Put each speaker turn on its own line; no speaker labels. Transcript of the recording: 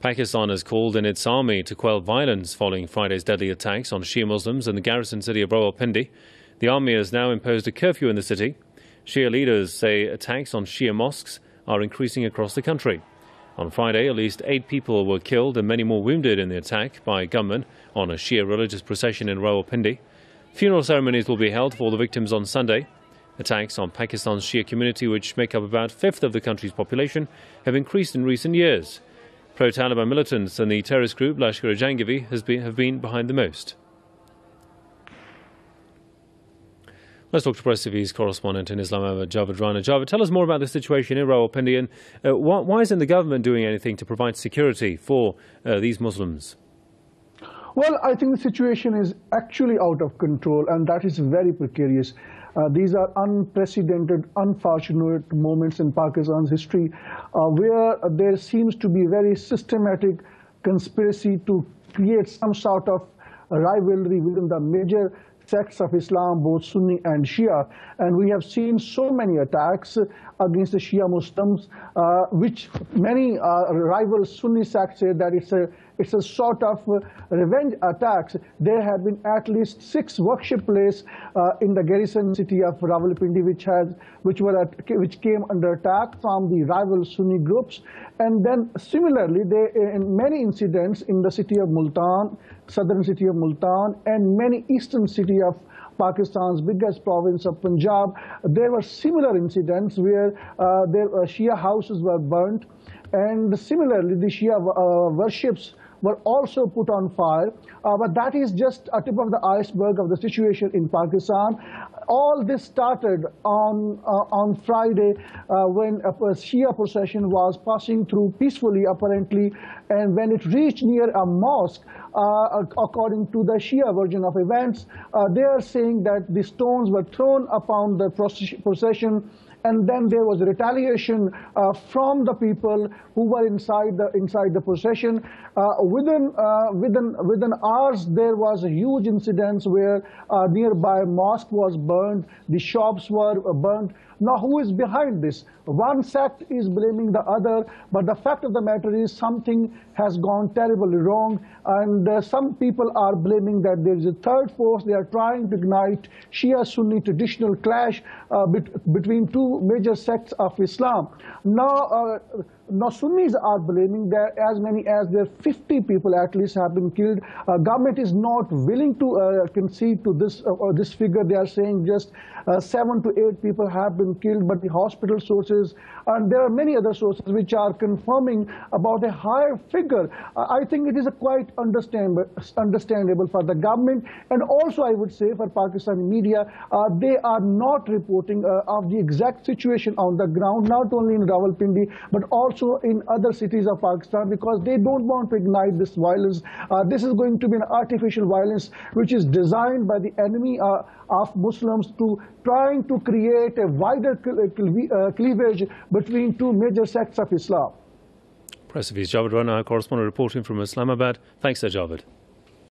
Pakistan has called in its army to quell violence following Friday's deadly attacks on Shia Muslims in the garrison city of Rawalpindi. The army has now imposed a curfew in the city. Shia leaders say attacks on Shia mosques are increasing across the country. On Friday, at least 8 people were killed and many more wounded in the attack by gunmen on a Shia religious procession in Rawalpindi. Funeral ceremonies will be held for the victims on Sunday. Attacks on Pakistan's Shia community, which make up about a fifth of the country's population, have increased in recent years. Pro-Taliban militants and the terrorist group Lashkar-e-Jangvi have been behind the most. Let's talk to Press TV's correspondent in Islamabad, Javed Rana. Javed, tell us more about the situation in Rawalpindi and why isn't the government doing anything to provide security for these Muslims?
Well, I think the situation is actually out of control, and that is very precarious. These are unprecedented, unfortunate moments in Pakistan's history where there seems to be very systematic conspiracy to create some sort of rivalry within the major sects of Islam, both Sunni and Shia. And we have seen so many attacks against the Shia Muslims, which many rival Sunni sects say that it's a sort of revenge attacks. There have been at least 6 worship places in the garrison city of Rawalpindi which came under attack from the rival Sunni groups. And then similarly, in many incidents in the city of Multan, southern city of Multan, and many eastern city of Pakistan's biggest province of Punjab, there were similar incidents where Shia houses were burnt, and similarly the Shia worships were also put on fire. But that is just a tip of the iceberg of the situation in Pakistan. All this started on Friday when a Shia procession was passing through peacefully, apparently, and when it reached near a mosque, according to the Shia version of events, they are saying that the stones were thrown upon the procession, and then there was retaliation from the people who were inside the procession. Within hours, there was a huge incident where nearby mosque was burned, the shops were burned. Now, who is behind this? One sect is blaming the other, but the fact of the matter is something has gone terribly wrong, and some people are blaming that there is a third force. They are trying to ignite Shia-Sunni traditional clash between 2 major sects of Islam. Now Sunnis are blaming that as many as 50 people at least have been killed. Government is not willing to concede to this figure. They are saying just 7 to 8 people have been killed, but the hospital sources, and there are many other sources which are confirming about a higher figure. I think it is quite understandable for the government, and also I would say for Pakistani media, they are not reporting of the exact situation on the ground, not only in Rawalpindi, but also in other cities of Pakistan, because they don't want to ignite this violence. This is going to be an artificial violence which is designed by the enemy of Muslims to trying to create a wider cleavage between 2 major sects of Islam.
Press TV's Javed Rana, correspondent reporting from Islamabad. Thanks, Javed.